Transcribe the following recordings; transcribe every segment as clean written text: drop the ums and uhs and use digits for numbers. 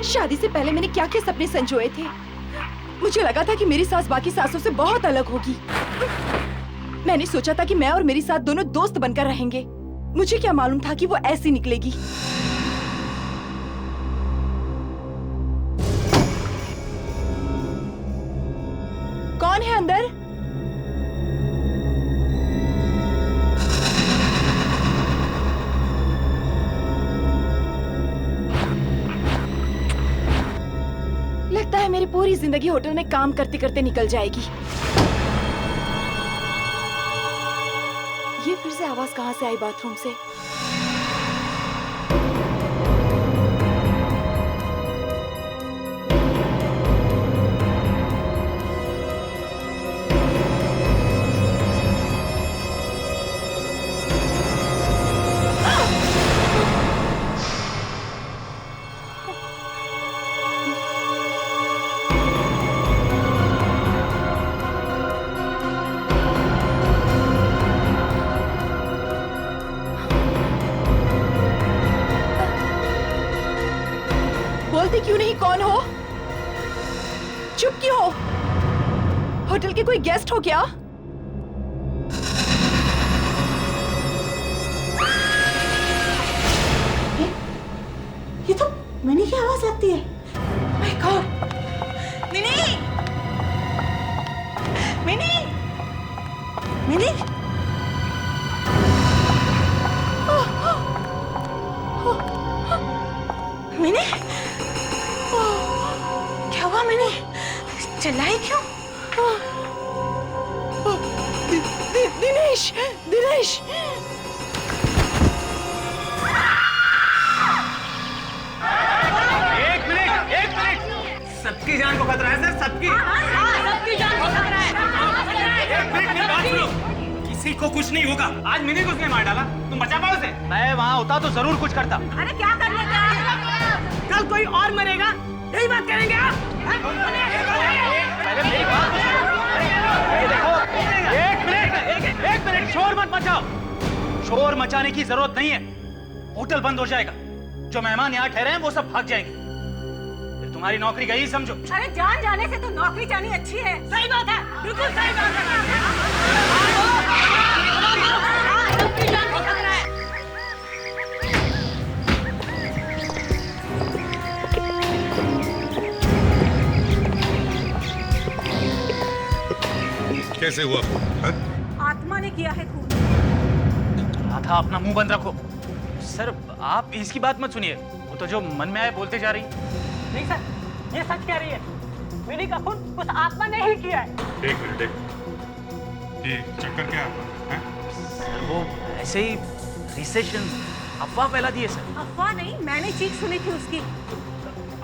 शादी से पहले मैंने क्या क्या सपने संजोए थे। मुझे लगा था कि मेरी सास बाकी सासों से बहुत अलग होगी। मैंने सोचा था कि मैं और मेरी सास दोनों दोस्त बनकर रहेंगे। मुझे क्या मालूम था कि वो ऐसी निकलेगी। कौन है अंदर? लगता है मेरी पूरी जिंदगी होटल में काम करते करते निकल जाएगी। ये फिर से आवाज कहां से आई बाथरूम से? बोलते क्यों नहीं? कौन हो? चुप क्यों हो? होटल के कोई गेस्ट हो क्या? ये तो मिनी की आवाज लगती है। My God! Mini! Mini! Mini! Mini! क्या हुआ मिनी? चिल्लाई क्यों? दिनेश! दिनेश! एक मिनट! सबकी जान को खतरा है सर, सबकी जान को खतरा है। एक मिनट मेरी बात सुनो। किसी को कुछ नहीं होगा। आज मिनी को उसने मार डाला, तुम बचा पाओ उसे? मैं वहाँ होता तो जरूर कुछ करता। अरे क्या कर लेते हैं? कल कोई और मरेगा, यही बात करेंगे आप? पहले मेरी बात सुनो। देखो, एक मिनट शोर मत मचाओ। शोर मचाने की जरूरत नहीं है। होटल बंद हो जाएगा। जो मेहमान यहाँ ठहरे हैं वो सब भाग जाएंगे। फिर तुम्हारी नौकरी गई समझो। अरे जान जाने से तो नौकरी जानी अच्छी है। सही बात है, बिल्कुल सही बात है। सबकी जान को खतरा है। कैसे हुआ खून? आत्मा ने किया है खून। राधा अपना मुंह बंद रखो। सर आप इसकी बात मत सुनिए। वो तो जो मन में आए बोलते जा रही। नहीं सर, ये सच कह रही है। मिनी का खून उस आत्मा ने ही किया है। एक मिनट ये चक्कर क्या है? सर वो ऐसे ही रिसेशन अफवाह फैला दी है सर। अफवाह नहीं, मैंने चीख सुनी थी उसकी।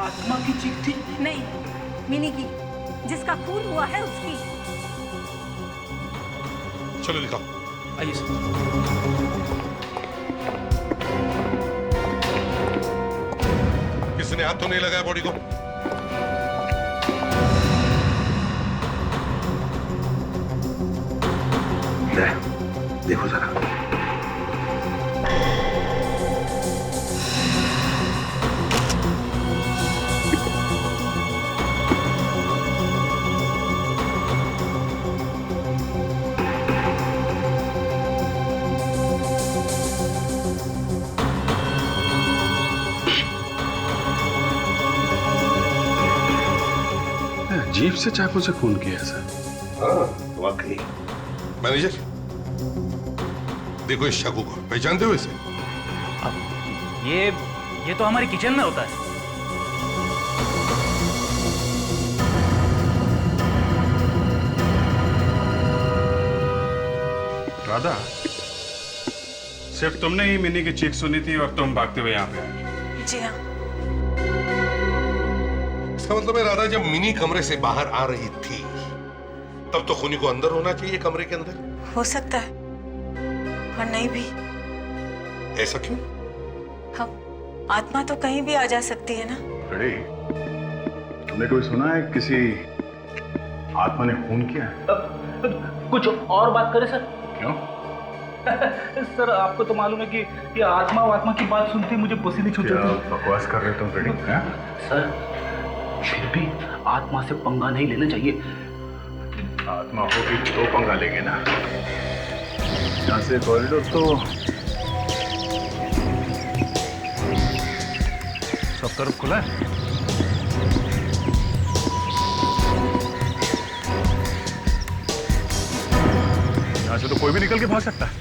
आत्मा की चीख थी? नहीं, मिनी की, जिसका खून हुआ है उसकी। चलो दिखाओ। आइए सर। किसी ने हाथ तो नहीं लगाया बॉडी को? देखो जरा। जीप से चाकू से खून किया सर। हाँ वाकई। मैनेजर देखो इस चाकू को, पहचानते हो इसे? ये तो हमारी किचन में होता है। राधा, सिर्फ तुमने ही मिनी की चीख सुनी थी और तुम भागते हुए यहाँ पे आए? जी हाँ। इसका मतलब है राधा जब मिनी कमरे से बाहर आ रही थी तब तो खूनी को अंदर होना चाहिए, कमरे के अंदर। हो सकता है, और नहीं भी। ऐसा क्यों? हम आत्मा तो कहीं भी आ जा सकती है ना। अरे, तुमने कभी सुना है किसी आत्मा ने खून किया है? कुछ और बात करें सर? क्यों? सर आपको तो मालूम है कि ये आत्मा की बात सुनते मुझे पसीने छूट क्या जाते हैं। बकवास कर रहे हो तुम फ्रेडी? हैं? सर फिर भी आत्मा से पंगा नहीं लेना चाहिए। आत्मा होगी तो पंगा लेंगे ना। यहाँ से कॉरिडोर तो सब तरफ खुला है। यहाँ से तो कोई भी निकल के भाग सकता है।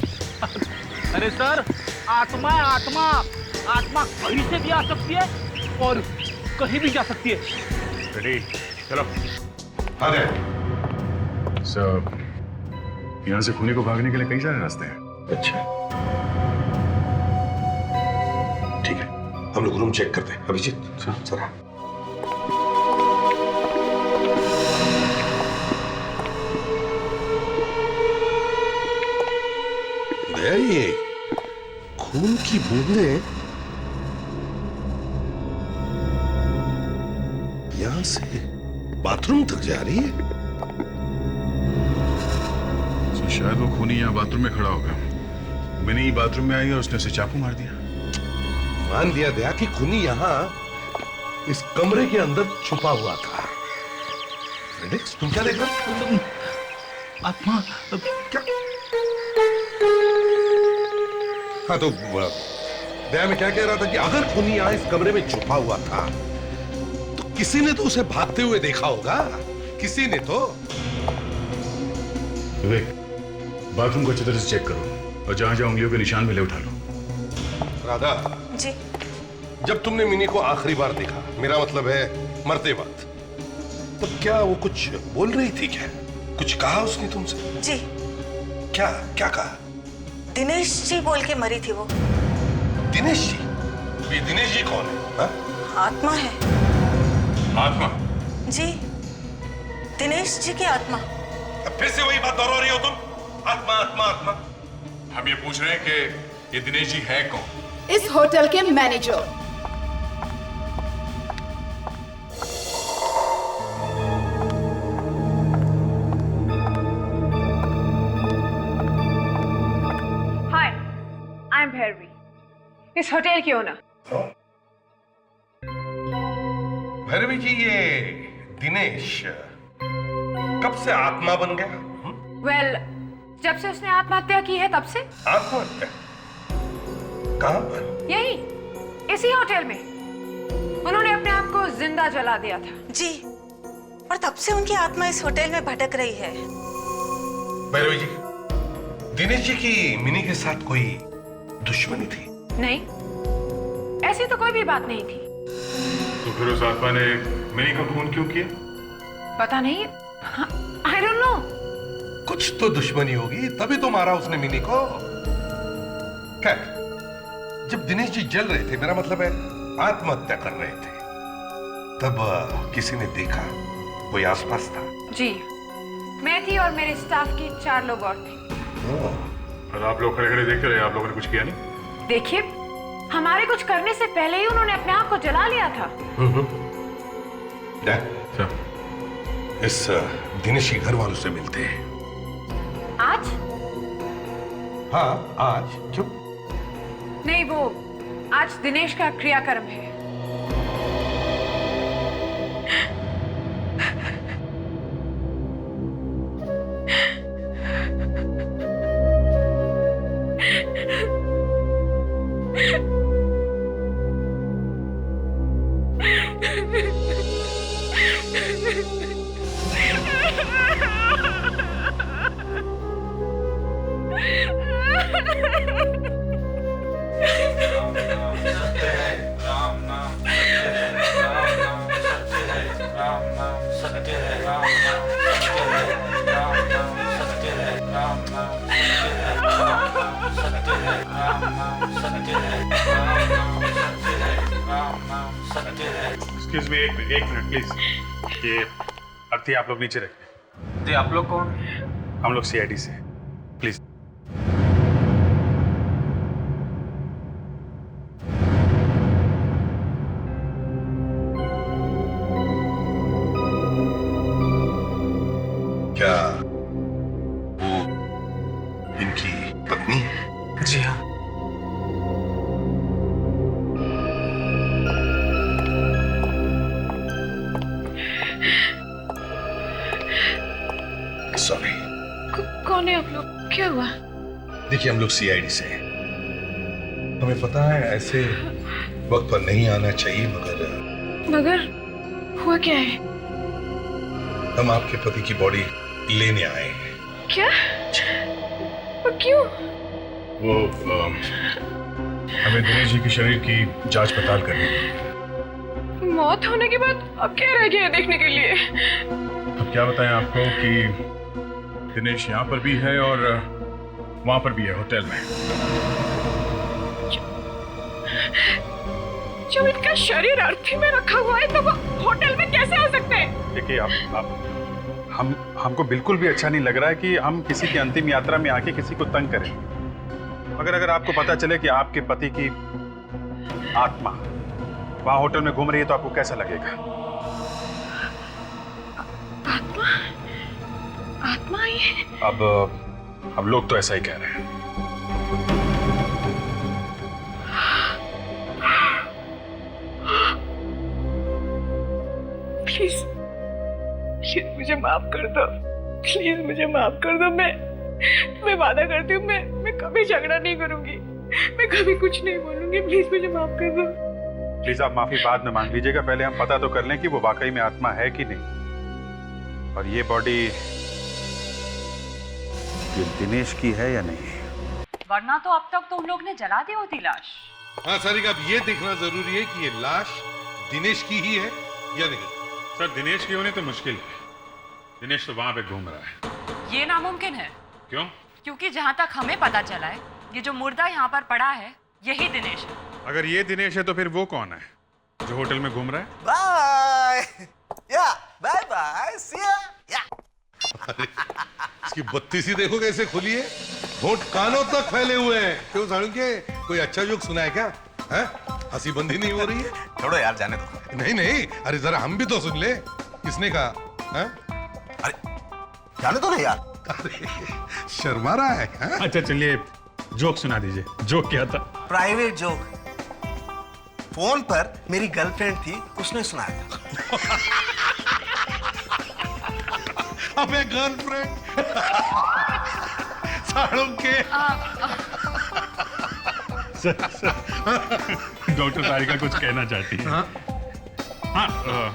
अरे सर आत्मा है आत्मा, आत्मा कहीं से भी आ सकती है और कहीं भी जा सकती है। रेडी, चलो। हाँ दे। सब यहाँ से खूनी को भागने के लिए कई सारे रास्ते हैं। अच्छा ठीक है, हम लोग रूम चेक करते हैं। अभिजीत जरा। दया, ये खून की बूंदें यहां से बाथरूम तक जा रही है। तो शायद वो खूनी यहाँ बाथरूम में खड़ा होगा। मिनी बाथरूम में आई और उसने उसे चाकू मार दिया। मान लिया दया कि खूनी यहां इस कमरे के अंदर छुपा हुआ था। फ्रेडेक्स, तुम क्या देख रहे हो? आत्मा क्या? हाँ तो दया मैं क्या कह रहा था कि अगर खूनी यहां इस कमरे में छुपा हुआ था तो किसी ने तो उसे भागते हुए देखा होगा। किसी ने तो। विवेक, बाथरूम को अच्छी तरह से चेक करो और जहां जहां उंगलियों के निशान मिले उठा लो। राधा जी जब तुमने मिनी को आखिरी बार देखा, मेरा मतलब है मरते वक्त, तब क्या वो कुछ बोल रही थी? क्या कुछ कहा उसने तुमसे? जी क्या क्या कहा? दिनेश जी बोल के मरी थी वो। दिनेश जी? ये दिनेश जी कौन है? हा? आत्मा है आत्मा? जी, दिनेश जी की आत्मा। अब फिर से वही बात दोहरा रही हो तुम? आत्मा आत्मा आत्मा। हम ये पूछ रहे हैं कि ये दिनेश जी है कौन? इस होटल के manager. Hi, I am Bhairavi, इस होटल की ओनर। भैरवी जी, ये दिनेश कब से आत्मा बन गया? वेल, जब से उसने आत्महत्या की है तब से। आत्महत्या? कहां पर? यही, इसी होटल में। उन्होंने अपने आप को जिंदा जला दिया था। जी, और तब से उनकी आत्मा इस होटल में भटक रही है। भैरवी जी, दिनेश जी की मिनी के साथ कोई दुश्मनी थी? नहीं, ऐसी तो कोई भी बात नहीं थी। तो फिर उस आत्मा ने मिनी का खून क्यों किया? पता नहीं, आई डोंट नो। कुछ तो दुश्मनी होगी, तभी तो मारा उसने मिनी को। खैर, जब दिनेश जी जल रहे थे, मेरा मतलब है आत्महत्या कर रहे थे, तब किसी ने देखा? कोई आसपास था? जी, मैं थी और मेरे स्टाफ के 4 लोग और थे। और आप लोग खड़े खड़े देखते रहे, आप लोगों ने कुछ किया नहीं? देखिए, हमारे कुछ करने से पहले ही उन्होंने अपने आप को जला लिया था। इस दिनेश के घर वालों से मिलते हैं। आज? हाँ आज। क्यों? नहीं, वो आज दिनेश का क्रियाक्रम है। एक्सक्यूज मी, एक मिनट प्लीज। ये अर्थी आप लोग नीचे रखिए। जी, आप लोग कौन? हम लोग सीआईडी से, प्लीज। क्या वो इनकी पत्नी है? क्या हुआ? देखिए हम लोग सीआईडी से हैं। हमें पता है ऐसे वक्त पर नहीं आना चाहिए, मगर हुआ क्या है? हम आपके पति की बॉडी लेने आए हैं। क्या? और क्यों? वो हमें दिनेश जी के शरीर की जांच पड़ताल करनी है। मौत होने के बाद अब क्या रह गया देखने के लिए? अब क्या बताएं आपको कि दिनेश यहाँ पर भी है और वहां पर भी है, होटल में। जब इनका शरीर अर्थी में रखा हुआ है तो वो होटल में कैसे आ सकते हैं? देखिए हमको बिल्कुल भी अच्छा नहीं लग रहा है कि हम किसी की अंतिम यात्रा में आके किसी को तंग करें। मगर अगर आपको पता चले कि आपके पति की आत्मा वहां होटल में घूम रही है तो आपको कैसा लगेगा? आत्मा? आत्मा आई है? अब लोग तो ऐसा ही कह रहे हैं। प्लीज मुझे माफ कर दो। प्लीज मुझे माफ कर दो। मैं वादा करती हूँ मैं कभी झगड़ा नहीं करूंगी। मैं कभी कुछ नहीं बोलूंगी। प्लीज मुझे माफ कर दो। प्लीज आप माफी बाद में मांग लीजिएगा, पहले हम पता तो कर लें कि वो वाकई में आत्मा है कि नहीं, और ये बॉडी ये दिनेश की है या नहीं। वरना तो अब तक तुम लोग ने जला दी होती लाश। हाँ सारिका, अब ये देखना जरूरी है कि ये लाश दिनेश की ही है या नहीं। सर दिनेश की होनी तो मुश्किल है। दिनेश तो वहां पे घूम रहा है। ये नामुमकिन है। क्यों? क्योंकि जहाँ तक हमें पता चला है ये जो मुर्दा यहाँ पर पड़ा है यही दिनेश है। अगर ये दिनेश है तो फिर वो कौन है जो होटल में घूम रहा है? बाय या बाय बाय सी या। इसकी बत्तीस ही देखो कैसे खुली है, होंठ कानों तक फैले हुए हैं। क्यों साळुंके, कोई अच्छा जोक सुना है क्या? हैं? हंसी बंदी नहीं हो रही है? छोड़ो यार, जाने दो। नहीं नहीं, अरे जरा हम भी तो सुन ले। किसने कहा? हैं? अरे जाने दो ना यार। अरे शर्मा रहा है, हैं? अच्छा चलिए जोक सुना दीजिए। जोक क्या था? Private joke. फोन पर मेरी गर्लफ्रेंड थी, उसने सुनाया था। अबे गर्लफ्रेंड साळुंके। डॉक्टर तारिका कुछ कहना चाहती है। हाँ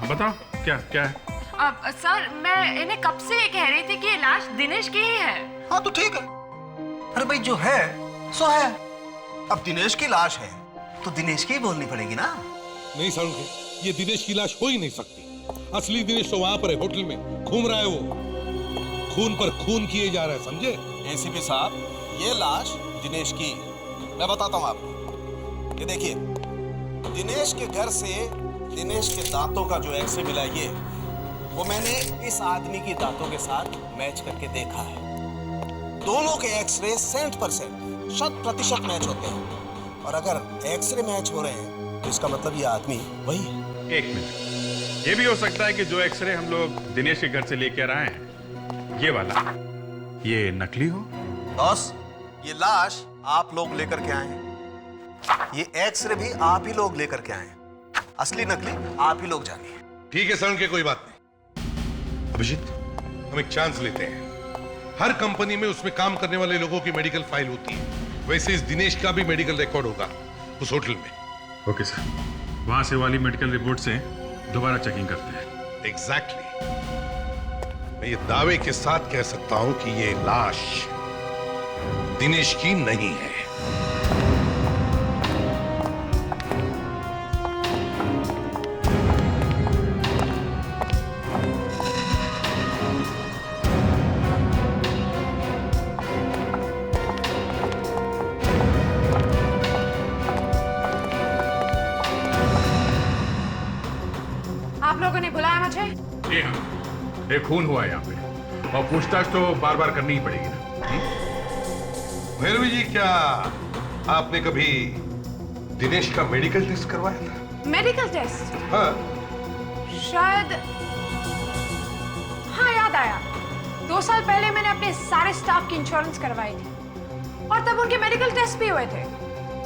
बताओ क्या क्या है? अब सर मैं इन्हें कब से ये कह रही थी कि ये लाश दिनेश की ही है। हाँ तो ठीक है। अरे भाई जो है सो है। अब दिनेश की लाश है तो दिनेश की ही बोलनी पड़ेगी ना। नहीं साळुंके, ये दिनेश की लाश हो ही नहीं सकती। असली दिनेश तो वहां पर है, होटल में घूम रहा है। वो खून पर खून किए जा रहा है, समझे? एसीपी साहब, ये लाश दिनेश की। मैं बताता हूँ आपको। ये देखिए, दिनेश के घर से दिनेश के दांतों का जो एक्सरे मिला है, वो मैंने इस आदमी की दांतों के साथ मैच करके देखा है। दोनों के एक्सरे 100% 100% मैच होते हैं। और अगर एक्सरे मैच हो रहे हैं तो इसका मतलब ये आदमी वही है। एक मिनट, ये भी हो सकता है कि जो एक्सरे हम लोग दिनेश के घर से लेकर आए हैं, ये वाला, ये नकली हो। बॉस, ये लाश आप लोग लेकर के आए हैं, ये एक्सरे भी आप ही लोग लेकर के आए हैं। असली नकली आप ही लोग जानिए। ठीक है साळुंके, कोई बात नहीं। अभिजीत, हम एक चांस लेते हैं। हर कंपनी में उसमें काम करने वाले लोगों की मेडिकल फाइल होती है, वैसे इस दिनेश का भी मेडिकल रिकॉर्ड होगा उस होटल में। ओके सर, वहां से वाली मेडिकल रिपोर्ट से दोबारा चेकिंग करते हैं। एग्जैक्टली। मैं ये दावे के साथ कह सकता हूं कि ये लाश दिनेश की नहीं है। आप लोगों ने बुलाया मुझे? जी हाँ, एक खून हुआ है यहाँ पे और पूछताछ तो बार बार करनी ही पड़ेगी ना। भैरवी जी, क्या आपने कभी दिनेश का मेडिकल टेस्ट करवाया था? Medical test? हाँ। शायद हाँ, याद आया। 2 साल पहले मैंने अपने सारे स्टाफ की इंश्योरेंस करवाई थी और तब उनके मेडिकल टेस्ट भी हुए थे।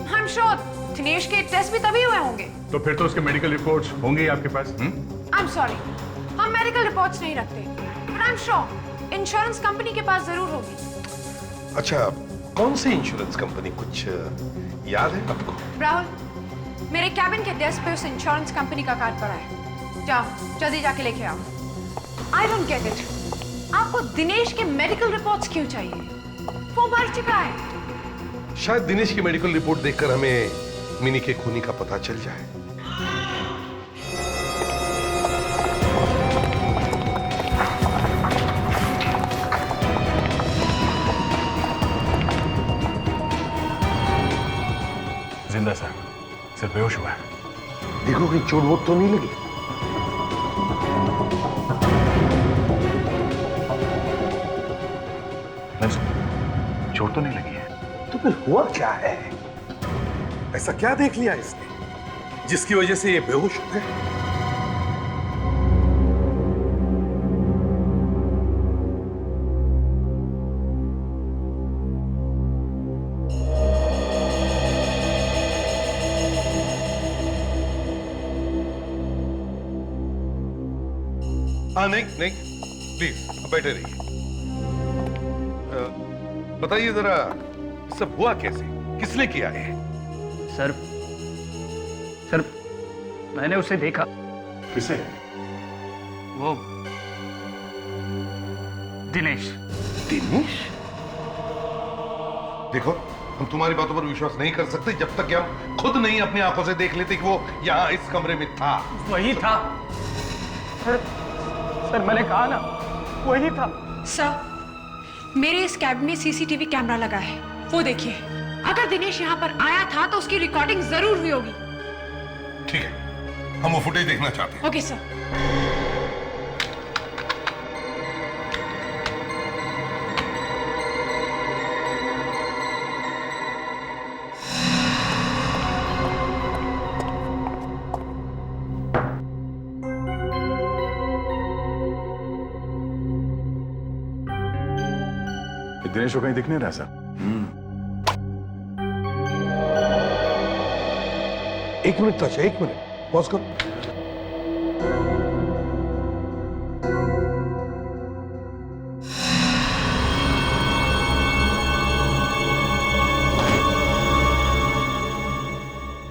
आई एम श्योर दिनेश के टेस्ट भी तभी हुए होंगे। तो फिर तो उसके मेडिकल रिपोर्ट्स होंगे ही आपके पास। आई एम सॉरी, हम मेडिकल रिपोर्ट्स नहीं रखते, but I am sure insurance company के पास जरूर होगी। अच्छा, कौन सी इंश्योरेंस कंपनी, कुछ याद है आपको? राहुल, मेरे कैबिन के डेस्क पे उस इंश्योरेंस कंपनी का कार्ड पड़ा है। जाओ जल्दी जाके लेके आओ। आई डोंट गेट इट, आपको दिनेश के मेडिकल रिपोर्ट्स क्यों चाहिए? वो मर चुका है। शायद दिनेश की मेडिकल रिपोर्ट देखकर हमें मिनी के खूनी का पता चल जाए। जिंदा सर, सिर्फ बेहोश हुआ है। देखो कहीं चोट वोट तो नहीं लगी। नहीं सर, चोट तो नहीं लगी है। तो फिर हुआ क्या है? ऐसा क्या देख लिया इसने जिसकी वजह से ये बेहोश हो गए? हाँ, नहीं नहीं, प्लीज बैठे रहिए। बताइए जरा, सब हुआ कैसे, किसने किया है? सर मैंने उसे देखा। किसे? वो दिनेश। दिनेश? देखो, हम तुम्हारी बातों पर विश्वास नहीं कर सकते जब तक कि हम खुद नहीं अपनी आंखों से देख लेते कि वो यहाँ इस कमरे में था। वही था सर, मैंने कहा ना, वही था। सर, मेरे इस कैबिन में सीसीटीवी कैमरा लगा है, वो देखिए। अगर दिनेश यहाँ पर आया था तो उसकी रिकॉर्डिंग जरूर हुई होगी। ठीक है, हम वो फुटेज देखना चाहते हैं। Okay sir. दिनेश को कहीं दिख नहीं रहा सर। एक मिनट ताशा, एक मिनट पॉज करो।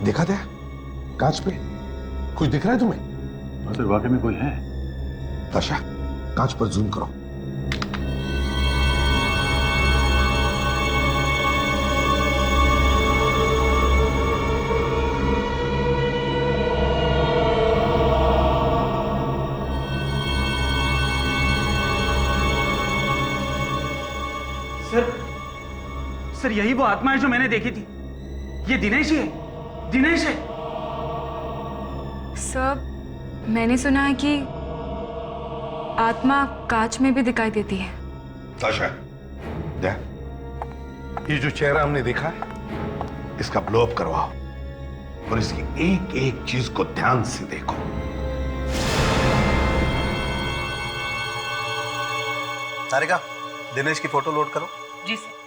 देखा था कांच पे कुछ दिख रहा है तुम्हें? हाँ सर, वाकई में कोई है। ताशा, कांच पर जूम करो। सर यही वो आत्मा है जो मैंने देखी थी। ये दिनेश ही है, दिनेश है। सर, मैंने सुना है कि आत्मा कांच में भी दिखाई देती है। ताशा, देख, ये जो चेहरा हमने देखा है, इसका ब्लो अप करवाओ और इसकी एक एक चीज को ध्यान से देखो। सारिका, दिनेश की फोटो लोड करो। जी सर।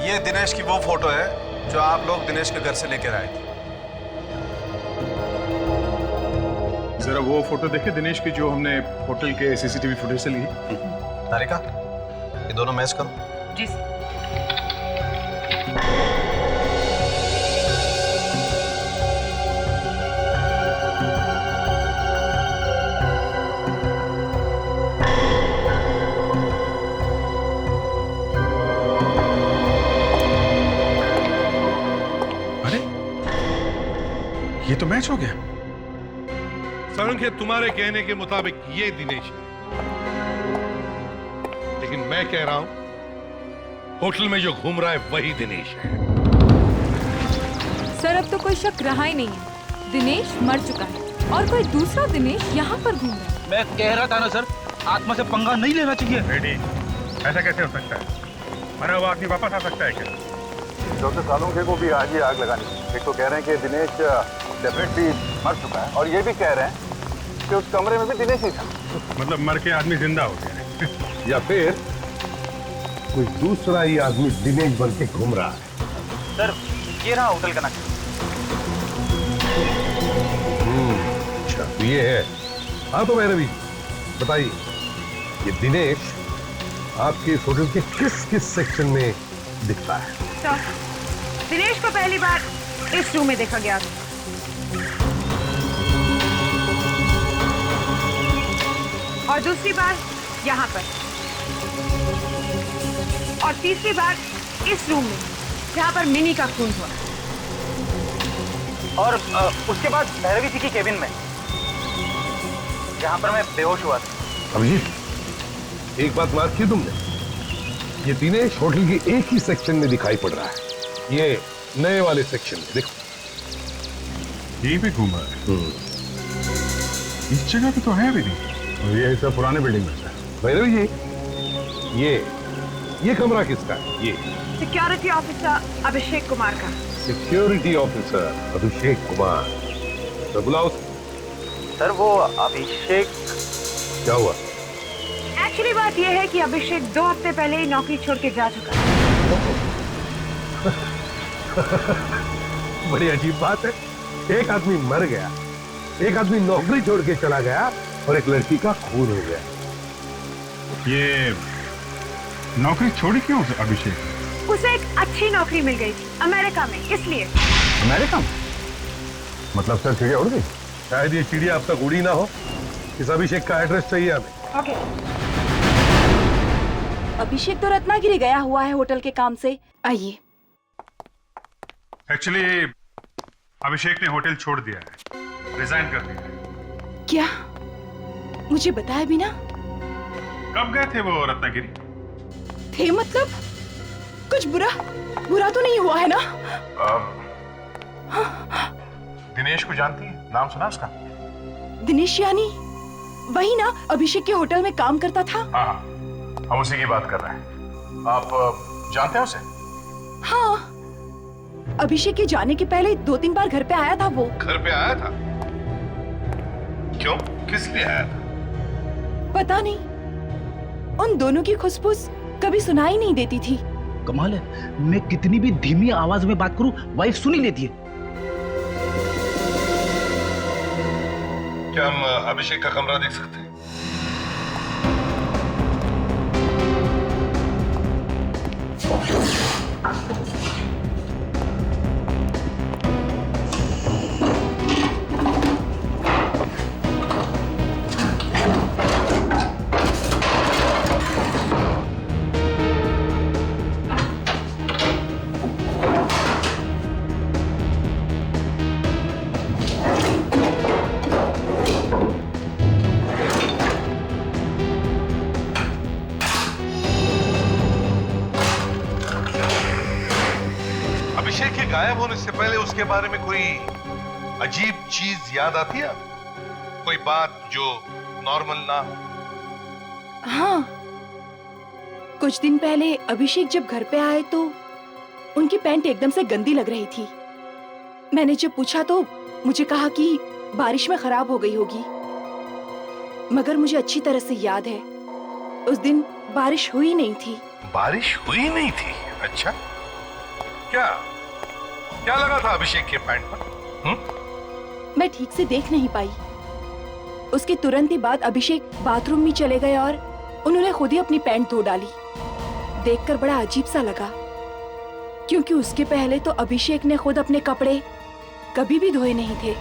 ये दिनेश की वो फोटो है जो आप लोग दिनेश के घर से लेकर आए थे। जरा वो फोटो देखिए दिनेश की, जो हमने होटल के सीसीटीवी फुटेज से ली है। तारिका, ये दोनों मैच करो। जी सर। अरे, ये तो मैच हो गया। संख्य तुम्हारे कहने के मुताबिक ये दिनेश है, लेकिन मैं कह रहा हूं होटल में जो घूम रहा है वही दिनेश है। सर, अब तो कोई शक रहा ही नहीं है। दिनेश मर चुका है और कोई दूसरा दिनेश यहाँ पर घूम रहा है। मैं कह रहा था ना सर, आत्मा से पंगा नहीं लेना चाहिए। बेटी, ऐसा कैसे हो सकता है? मरा हुआ आदमी वापस आ सकता है क्या? डॉक्टर सालुंखे को भी आज ही आग लगानी। एक तो कह रहे हैं कि दिनेश डेफिनेटली मर चुका है और ये भी कह रहे हैं कि उस कमरे में भी दिनेश ही था। मतलब मर के आदमी जिंदा हो गया है। या फिर कोई दूसरा ही आदमी दिनेश बन के घूम रहा है। सर ये रहा होटल का नक्शा। अच्छा तो ये है। हाँ तो भैरवी बताइए, ये दिनेश आपके इस होटल के किस किस सेक्शन में दिखता है? सर, दिनेश को पहली बार इस रूम में देखा गया था। और दूसरी बार यहाँ पर। और तीसरी बार इस रूम में जहाँ पर मिनी का खून हुआ। और उसके बाद भैरवी जी की केबिन में, जहाँ पर मैं बेहोश हुआ था। अभिजीत एक बात मार्क की तुमने, ये दिनेश होटल के एक ही सेक्शन में दिखाई पड़ रहा है, ये नए वाले सेक्शन में। देखो यही पे घूम रहा है। इस जगह पे तो है भी नहीं। और ये सब पुराने बिल्डिंग में है। भैरवी जी ये कमरा किसका है? ये सिक्योरिटी ऑफिसर अभिषेक कुमार का। Security officer Abhishek Kumar. तो बुलाओ। सर वो अभिषेक। क्या हुआ? एक्चुअली बात यह है कि अभिषेक 2 हफ्ते पहले ही नौकरी छोड़ के जा चुका है। बड़ी अजीब बात है, एक आदमी मर गया, एक आदमी नौकरी छोड़ के चला गया और एक लड़की का खून हो गया। ये नौकरी छोड़ी क्यों अभिषेक? उसे एक अच्छी नौकरी मिल गई थी अमेरिका में, इसलिए। अमेरिका में? मतलब सर चिड़िया उड़ गई? शायद ये चिड़िया अब तक उड़ी ना हो। इस अभिषेक का एड्रेस चाहिए हमें। ओके। अभिषेक तो रत्नागिरी गया हुआ है होटल के काम से। आइए। एक्चुअली अभिषेक ने होटल छोड़ दिया है, रिजाइन कर दिया है। क्या? मुझे बताया भी ना। कब गए थे वो रत्नागिरी? थे मतलब? कुछ बुरा तो नहीं हुआ है ना? दिनेश को जानती है? नाम सुना उसका? दिनेश यानी वही ना, अभिषेक के होटल में काम करता था। हाँ, हम उसी की बात कर रहे हैं। आप जानते हैं उसे? हाँ, अभिषेक के जाने के पहले 2-3 बार घर पे आया था वो। घर पे आया था? क्यों? किस लिए आया था? पता नहीं, उन दोनों की खुशबूस कभी सुनाई नहीं देती थी। कमाल है, मैं कितनी भी धीमी आवाज में बात करूं, वाइफ सुन ही लेती है। क्या हम अभिषेक का कमरा देख सकते हैं? अभिषेक के गायब होने से पहले उसके बारे में कोई अजीब चीज याद आती है? कोई बात जो नॉर्मल ना हो? हाँ, कुछ दिन पहले अभिषेक जब घर पे आए तो उनकी पैंट एकदम से गंदी लग रही थी। मैंने जब पूछा तो मुझे कहा कि बारिश में खराब हो गई होगी, मगर मुझे अच्छी तरह से याद है उस दिन बारिश हुई नहीं थी। बारिश हुई नहीं थी? अच्छा, क्या क्या लगा था अभिषेक के पैंट पर? मैं ठीक से देख नहीं पाई। उसके तुरंत ही बाद अभिषेक बाथरूम में चले गए और उन्होंने खुद ही अपनी पैंट धो डाली। देखकर बड़ा अजीब सा लगा, क्योंकि उसके पहले तो अभिषेक ने खुद अपने कपड़े कभी भी धोए नहीं थे।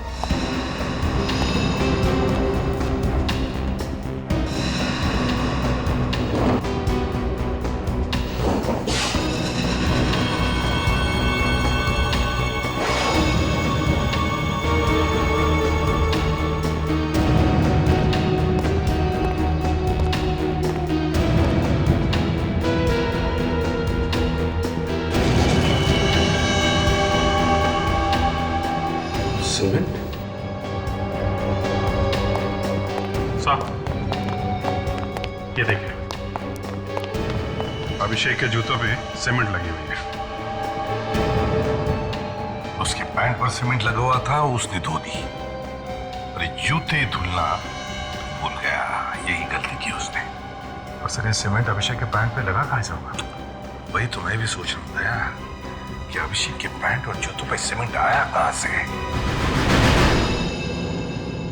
ये देखिए, अभिषेक के जूतों पे सीमेंट लगी हुई है। उसके पैंट पर सीमेंट लगा हुआ था, उसने धो दी। अरे जूते धुलना गलती की उसने। और सर ये सीमेंट अभिषेक के पैंट पे लगा कहाँ से होगा? वही तो मैं भी सोच रहा हूँ दया, कि अभिषेक के पैंट और जूतों पे सीमेंट आया कहाँ से।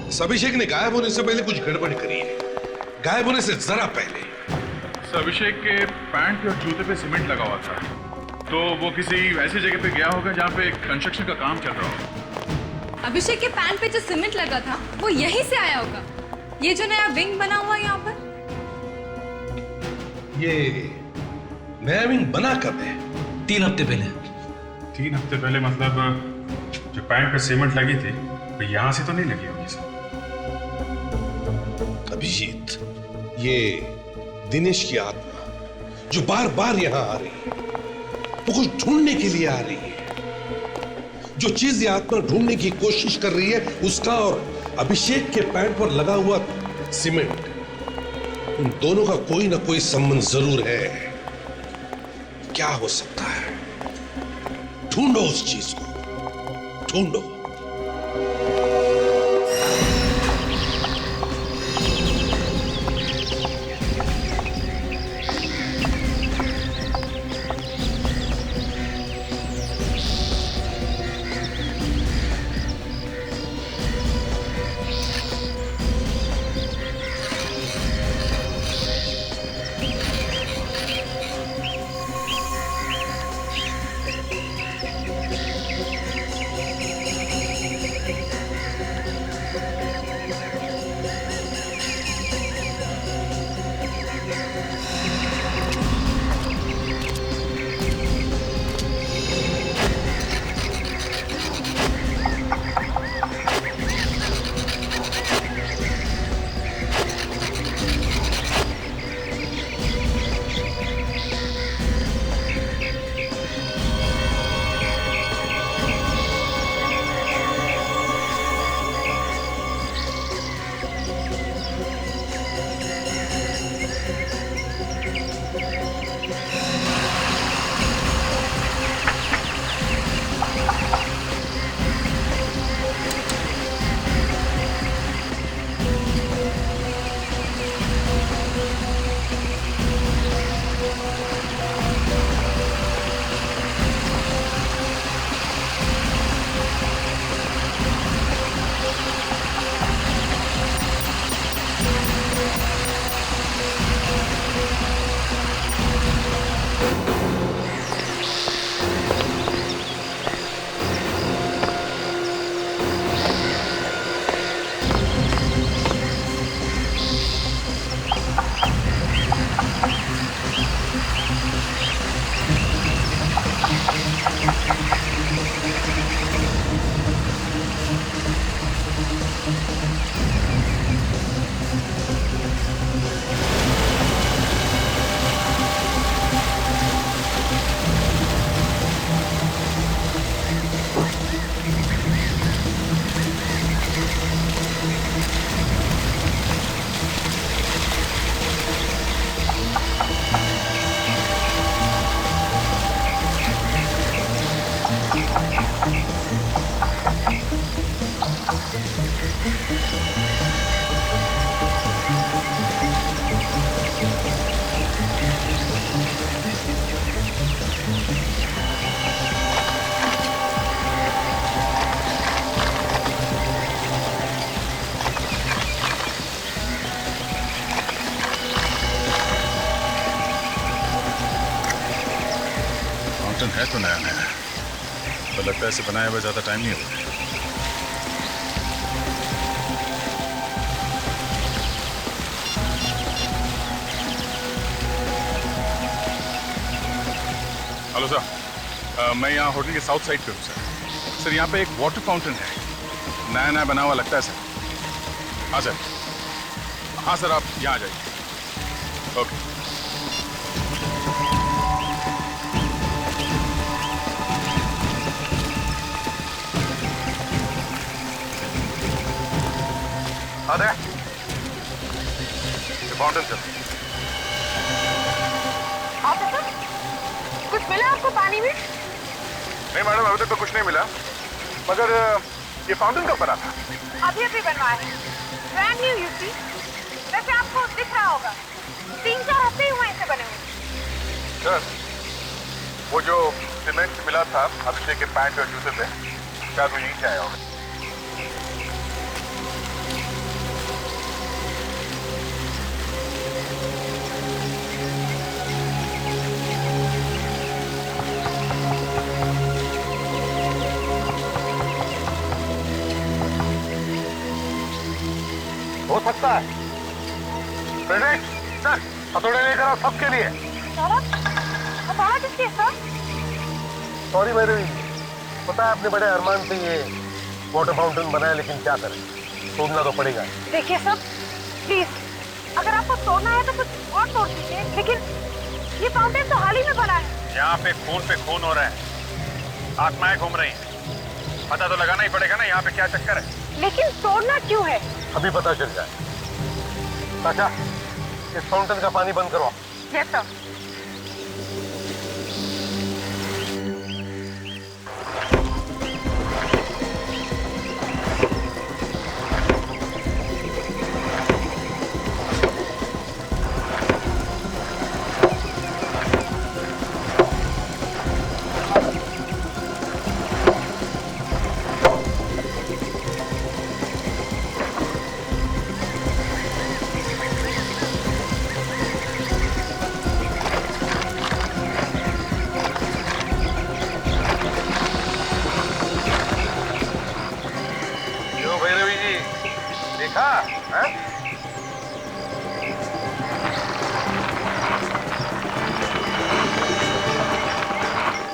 इस अभिषेक ने गायब होने से पहले कुछ गड़बड़ करी है, गायब होने से जरा पहले। अभिषेक के पैंट और जूते पे सीमेंट लगा हुआ था, तो वो किसी ऐसी जगह पे गया होगा जहाँ पे कंस्ट्रक्शन का काम चल रहा हो। अभिषेक के पैन पे जो सीमेंट लगा था वो यहीं से आया होगा। ये जो नया विंग बना हुआ है यहाँ पर, ये नया विंग बना कब है? 3 हफ्ते पहले। 3 हफ्ते पहले मतलब जो पैंट पे सीमेंट लगी थी तो यहाँ से तो नहीं लगी होगी सर। अभिजीत, ये दिनेश की आत्मा जो बार बार यहां आ रही है, वो कुछ ढूंढने के लिए आ रही है। जो चीज ये आत्मा ढूंढने की कोशिश कर रही है, उसका और अभिषेक के पैंट पर लगा हुआ सीमेंट, उन दोनों का कोई ना कोई संबंध जरूर है। क्या हो सकता है? ढूंढो उस चीज को, ढूंढो। है तो नया नया, तो लगता है इसे बनाए हुए ज्यादा टाइम नहीं होगा। हेलो सर, मैं यहाँ होटल के साउथ साइड पे हूँ सर। सर यहाँ पे एक वाटर फाउंटेन है, नया नया बना हुआ लगता है सर। हाँ सर, हाँ सर, आप यहाँ आ जाइए। ओके। अरे फाउंटेन सर। ऑफिसर, कुछ मिला आपको पानी में? नहीं मैडम, अभी तक तो कुछ नहीं मिला, मगर ये फाउंटेन कब बना था? अभी अभी बनवाया है, ब्रांड न्यू, यू सी। वैसे आपको दिख रहा होगा 3-4 हफ्ते ही हुए इसे बने हुए। सर, वो जो सीमेंट मिला था अभिषेक के पैंट और जूते पे, शायद वो यहीं से आया होगा। हो सकता है। फ्रेडरिक, सर, हथौड़े लेकर आओ सबके लिए। हथौड़ा किसके सर? सॉरी भैरवी, पता है आपने बड़े अरमान से ये वाटर फाउंटेन बनाया, लेकिन क्या करें, तोड़ना तो पड़ेगा। देखिए सर, प्लीज अगर आपको तोड़ना है तो कुछ और तोड़ दीजिए, लेकिन ये फाउंटेन तो हाल ही में बना है। यहाँ पे खून हो रहा है, आत्माएं घूम रही हैं। पता तो लगाना ही पड़ेगा ना यहाँ पे क्या चक्कर है। लेकिन तोड़ना क्यों है? अभी पता चल जाए। चाचा, इस फाउंटेन का पानी बंद करो। Yes sir.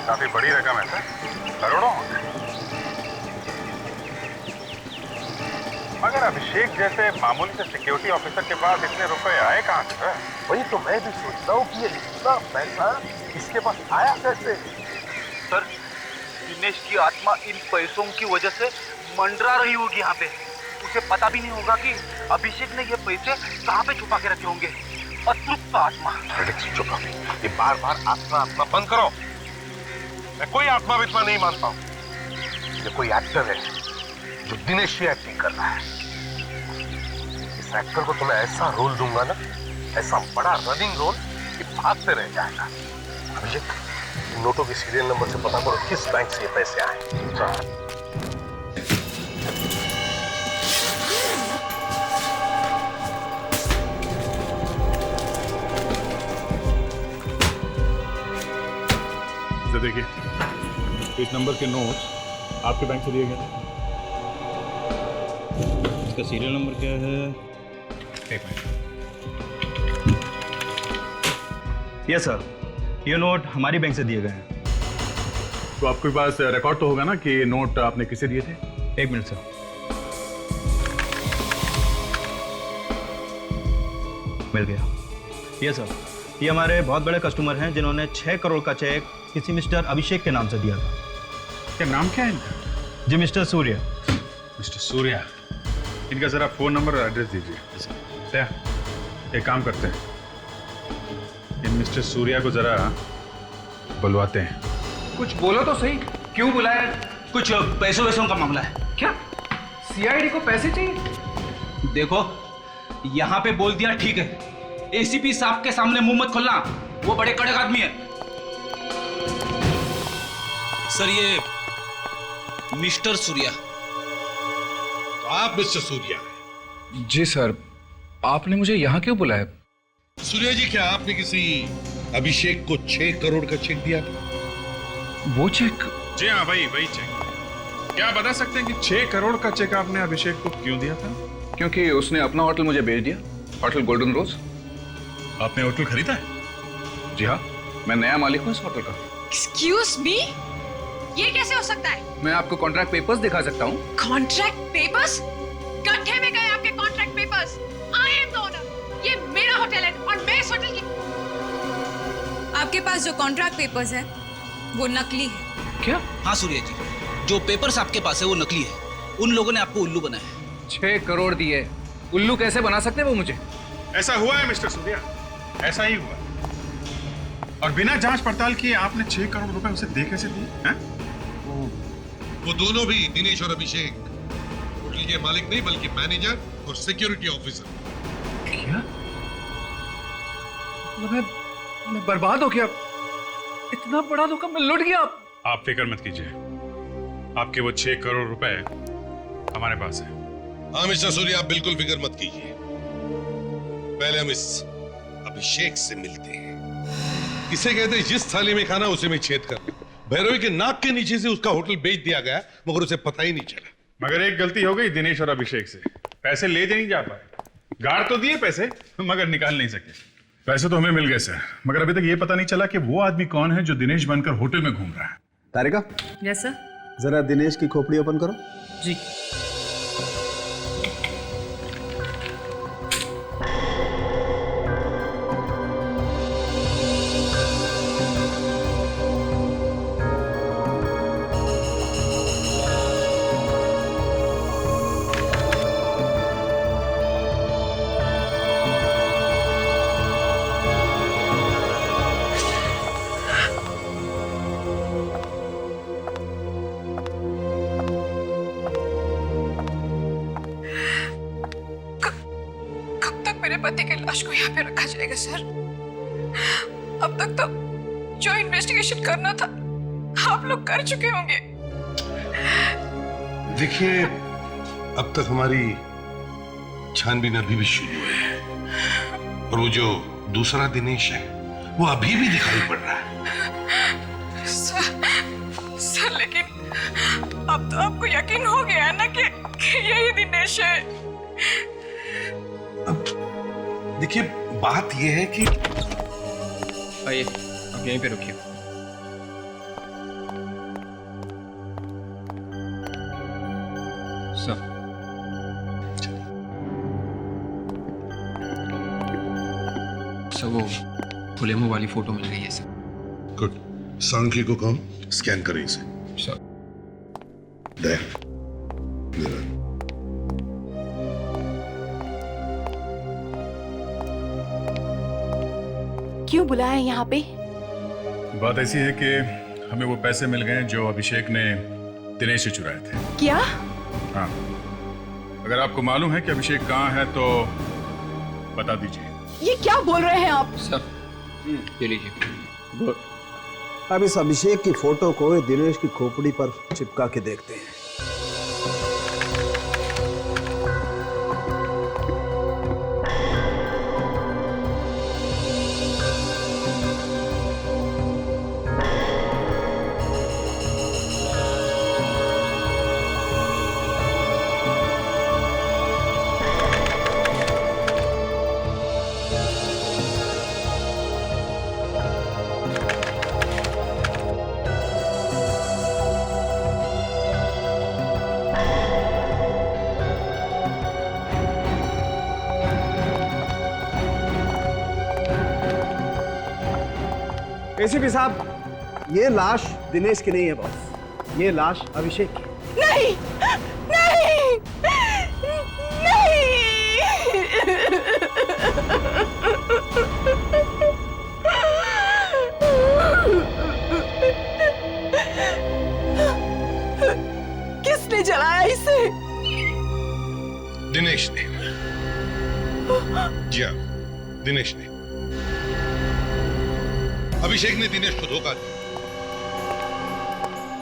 काफी बड़ी रकम है सर, करोड़ों। मगर अभिषेक जैसे मामूली से सिक्योरिटी ऑफिसर के पास इतने रुपए आए कहाँ से सर? वही तो मैं भी सोचता हूँ कि ये इतना पैसा इसके पास आया कैसे। सर, दिनेश की आत्मा इन पैसों की वजह से मंडरा रही होगी यहाँ पे। उसे पता भी नहीं होगा कि अभिषेक ने ये पैसे कहाँ पे छुपा के रखे होंगे। अतृप्त आत्मा। चुप रहो, ये बार बार आत्मा आत्मा बंद करो। मैं कोई आत्मा वित्मा नहीं मानता हूँ। ये कोई एक्टर है जो दिनेश की एक्टिंग कर रहा है। इस एक्टर को तो मैं ऐसा रोल दूंगा ना, ऐसा बड़ा रनिंग रोल कि भागते रह जाएगा। अभिषेक, नोटों के सीरियल नंबर से पता करो किस बैंक से ये पैसे आए। देखिए, इस नंबर के नोट्स आपके बैंक से दिए गए थे। इसका सीरियल नंबर क्या है? एक मिनट। यस सर, ये नोट हमारी बैंक से दिए गए हैं। तो आपके पास रिकॉर्ड तो होगा ना कि ये नोट आपने किसे दिए थे? एक मिनट सर। मिल गया। यस सर, ये हमारे बहुत बड़े कस्टमर हैं जिन्होंने 6 करोड़ का चेक किसी मिस्टर अभिषेक के नाम से दिया था। क्या नाम क्या है इनका? जी मिस्टर सूर्या। मिस्टर सूर्या, इनका जरा फोन नंबर और एड्रेस दीजिए। क्या एक काम करते हैं, इन मिस्टर सूर्या को जरा बुलवाते हैं। कुछ बोलो तो सही, क्यों बुलाया? कुछ पैसों का मामला है। क्या सीआईडी को पैसे चाहिए? देखो, यहाँ पे बोल दिया ठीक है। एसीपी साहब के सामने मुंह मत खोलना, वो बड़े कड़क आदमी है। सर, ये मिस्टर सूर्या। तो आप मिस्टर सूर्या? जी सर, आपने मुझे यहाँ क्यों बुलाया? सूर्या जी, क्या आपने किसी अभिषेक को 6 करोड़ का चेक दिया था? वो चेक? जी हाँ, वही चेक। क्या बता सकते हैं कि 6 करोड़ का चेक आपने अभिषेक को क्यों दिया था? क्योंकि उसने अपना होटल मुझे बेच दिया, होटल गोल्डन रोज। आपने होटल खरीदा है? जी हाँ, मैं नया मालिक हूँ इस होटल का। एक्सक्यूज मी, ये कैसे हो सकता है? मैं आपको कॉन्ट्रैक्ट पेपर्स दिखा सकता हूँ। Contract papers? गड्ढे में गए आपके contract papers. I am the owner, ये मेरा होटल है और मैं इस होटल की। आपके पास जो कॉन्ट्रैक्ट पेपर्स है वो नकली है। क्या? हाँ सूर्या जी, जो पेपर्स आपके पास है वो नकली है। उन लोगों ने आपको उल्लू बनाया है। 6 करोड़ दिए, उल्लू कैसे बना सकते हैं वो मुझे? ऐसा हुआ है मिस्टर सूर्या, ऐसा ही हुआ। और बिना जांच पड़ताल किए आपने 6 करोड़ रुपए उसे दे कैसे दिए? वो दोनों भी, दिनेश और अभिषेक, होटल के मालिक नहीं बल्कि मैनेजर और सिक्योरिटी ऑफिसर। क्या? मैं बर्बाद हो गया। इतना बड़ा धोखा, मैं लुट गया। आप फिक्र मत कीजिए, आपके वो 6 करोड़ रुपए हमारे पास है। हाँ मिस्टर सूर्या, आप बिल्कुल फिक्र मत कीजिए। पहले हम इस अभिषेक से मिलते हैं। इसे कहते हैं जिस थाली में खाना उसे में छेद कर। भैरवी के नाक के नीचे से उसका होटल बेच दिया गया, मगर उसे पता ही नहीं चला। मगर एक गलती हो गई दिनेश और अभिषेक से, पैसे ले नहीं जा पाए। गाड़ तो दिए पैसे, मगर निकाल नहीं सके। पैसे तो हमें मिल गए सर, मगर अभी तक ये पता नहीं चला कि वो आदमी कौन है जो दिनेश बनकर होटल में घूम रहा है। तारिका, यस सर। जरा दिनेश की खोपड़ी ओपन करो। जी। पति की लाश को यहाँ पे रखा जाएगा सर? अब तक तो जो इन्वेस्टिगेशन करना था आप लोग कर चुके होंगे। देखिए, अब तक हमारी छानबीन अभी भी शुरू है, और वो जो दूसरा दिनेश है वो अभी भी दिखाई पड़ रहा है। सर लेकिन अब तो आपको यकीन हो गया है ना कि यही दिनेश है। देखिए, बात यह है कि आइए, आप यहीं पे रुकिए। सर, वो खुले मुंह वाली फोटो मिल गई है सर। गुड। सांख्य को कहो स्कैन करें इसे। सर। क्यों बुलाया है यहाँ पे? बात ऐसी है कि हमें वो पैसे मिल गए जो अभिषेक ने दिनेश से चुराए थे। क्या? हाँ, अगर आपको मालूम है कि अभिषेक कहाँ है तो बता दीजिए। ये क्या बोल रहे हैं आप? सर, ये लीजिए। गुड। अब इस अभिषेक की फोटो को दिनेश की खोपड़ी पर चिपका के देखते हैं। एसीपी साहब, ये लाश दिनेश की नहीं है बॉस, ये लाश अभिषेक की। नहीं, नहीं, नहीं। किसने जलाया इसे? दिनेश ने। जी हाँ, दिनेश ने। अभिषेक ने दिनेश को धोखा दिया।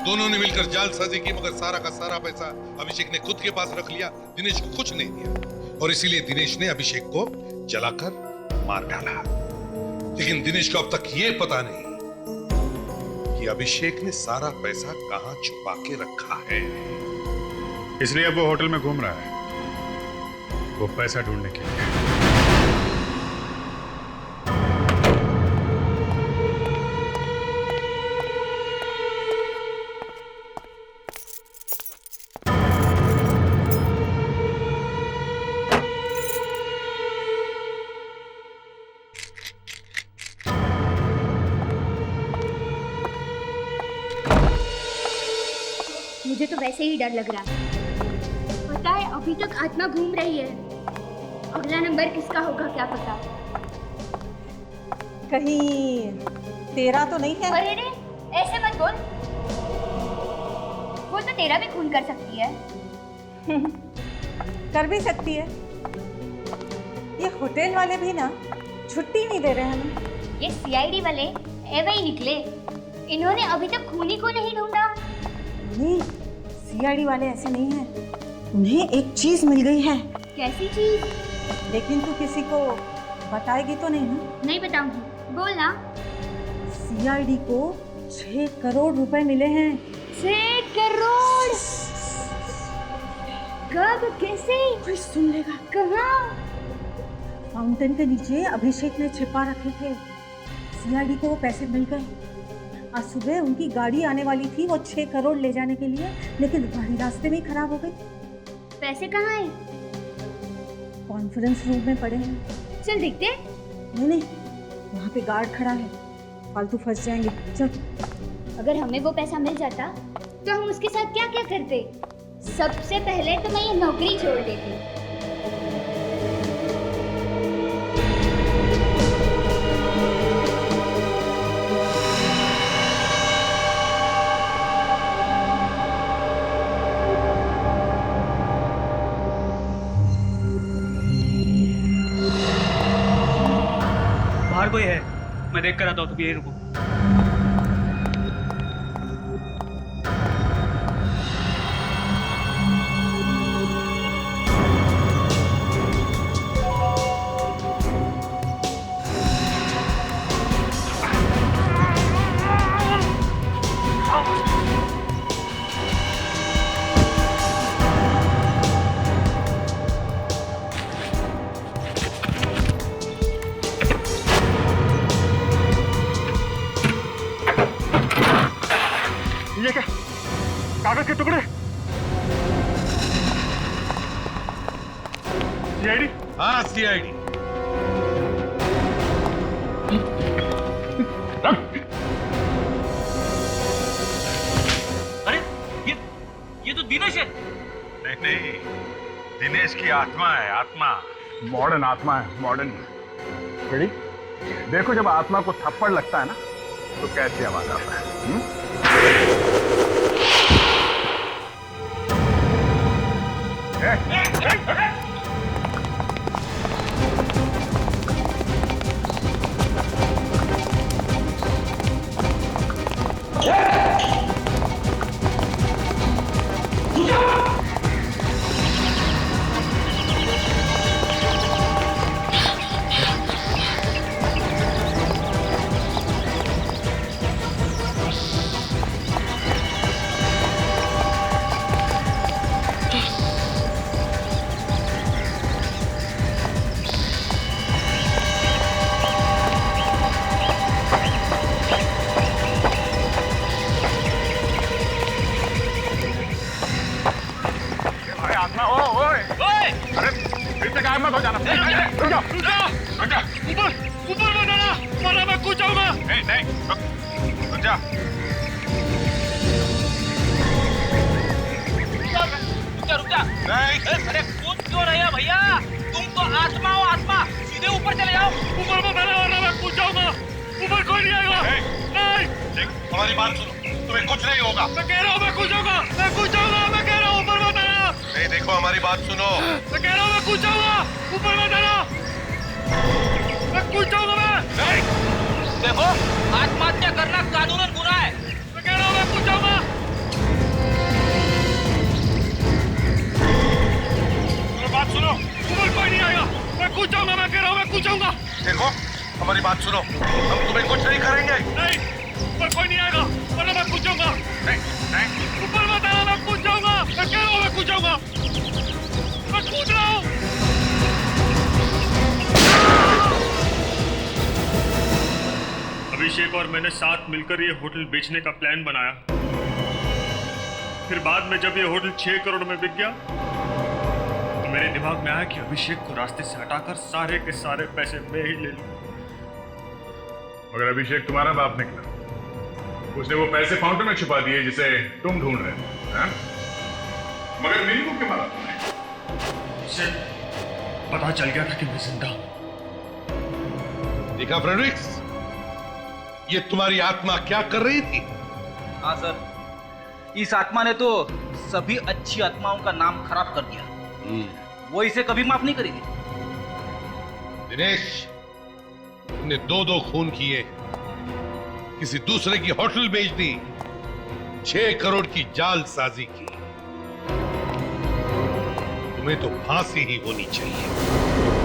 दोनों ने मिलकर जालसाजी की, मगर सारा का सारा पैसा अभिषेक ने खुद के पास रख लिया, दिनेश को कुछ नहीं दिया, और इसीलिए दिनेश ने अभिषेक को जलाकर मार डाला। लेकिन दिनेश को अब तक यह पता नहीं कि अभिषेक ने सारा पैसा कहां छुपा के रखा है। इसलिए अब वो होटल में घूम रहा है, वो पैसा ढूंढने के लिए। मुझे तो वैसे ही डर लग रहा है। पता है, अभी तक आत्मा घूम रही है। अगला नंबर किसका होगा क्या पता। कहीं तेरा तो नहीं है? अरे रे, ऐसे मत बोल। वो तो तेरा भी खून कर सकती है। कर भी सकती है। ये होटल वाले भी ना छुट्टी नहीं दे रहे हैं ना। ये सीआईडी वाले एवे ही निकले। इन्होंने अभी तक खूनी को नहीं ढूंढा। नहीं, सीआईडी वाले ऐसे नहीं हैं। उन्हें एक चीज मिल गई है। कैसी चीज? लेकिन तू किसी को बताएगी तो नहीं ना? नहीं बताऊंगी, बोल ना। सीआईडी को 6 करोड़ रुपए मिले हैं। 6 करोड़? कब, कैसे? कोई सुन लेगा। कहाँ? फाउंटेन के नीचे अभिषेक ने छिपा रखे थे। सीआईडी को वो पैसे मिल गए। आज सुबह उनकी गाड़ी आने वाली थी वो 6 करोड़ ले जाने के लिए, लेकिन गाड़ी रास्ते में ही खराब हो गई। पैसे कहाँ हैं? कॉन्फ्रेंस रूम में पड़े हैं। चल देखते। नहीं, वहाँ पे गार्ड खड़ा है, फालतू फंस जाएंगे। चल। अगर हमें वो पैसा मिल जाता तो हम उसके साथ क्या क्या करते? सबसे पहले तो मैं ये नौकरी छोड़ देती। बाहर कोई है? मैं देख कर आता हूँ, तुम यहीं रुको। ये क्या? कागज के टुकड़े? सीआईडी? हाँ, सीआईडी। अरे ये तो दिनेश है। नहीं, दिनेश की आत्मा है, आत्मा। मॉडर्न आत्मा है, मॉडर्न। रेडी? देखो, जब आत्मा को थप्पड़ लगता है ना तो कैसी आवाज आता है। अरे कूद क्यों रहे हो भैया? तुम तो आत्मा हो, आत्मा। सीधे ऊपर चले जाओ। ऊपर में बना वरना मैं कूद जाऊंगा। ऊपर कोई नहीं आएगा। नहीं, देख, हमारी बात सुनो, तुम्हें कुछ नहीं होगा। मैं कह रहा हूँ मैं कूद जाऊंगा। मैं कूद जाऊंगा, मैं कह रहा हूँ ऊपर मत आना। नहीं, देखो हमारी बात सुनो। मैं कह रहा हूँ मैं कूद जाऊंगा, ऊपर मत आना। मैं कूद जाऊंगा मैं। नहीं, देखो आत्महत्या करना कानूनन गुनाह है। मैं कह रहा हूँ मैं कूद जाऊंगा। बात सुनो, ऊपर कोई नहीं आएगा। मैं कूद जाऊंगा, मैं कह रहा हूँ मैं कूद जाऊंगा। देखो हमारी बात सुनो, हम तुम्हें कुछ नहीं करेंगे। नहीं, ऊपर कोई नहीं आएगा वरना मैं कूद जाऊंगा। नहीं, ऊपर मत आना, मैं कूद जाऊंगा। मैं कह रहा हूँ मैं कूद जाऊंगा। मैं कूद रहा हूँ। अभिषेक और मैंने साथ मिलकर ये होटल बेचने का प्लान बनाया। फिर बाद में जब ये होटल 6 करोड़ में बिक गया तो मेरे दिमाग में आया कि अभिषेक को रास्ते से हटाकर सारे के सारे पैसे मैं ही ले लूं। मगर अभिषेक तुम्हारा बाप निकला। उसने वो पैसे फाउंटेन में छुपा दिए जिसे तुम ढूंढ रहे हो। मगर मेरी को क्यों मारा तुमने? उसे पता चल गया था कि मैं जिंदा हूं। देखा फ्रेडरिक्स, ये तुम्हारी आत्मा क्या कर रही थी? हाँ सर, इस आत्मा ने तो सभी अच्छी आत्माओं का नाम खराब कर दिया। वो इसे कभी माफ नहीं करेगी। दिनेश, तुमने 2-2 खून किए, किसी दूसरे की होटल बेच दी, 6 करोड़ की जालसाजी की। तुम्हें तो फांसी ही होनी चाहिए।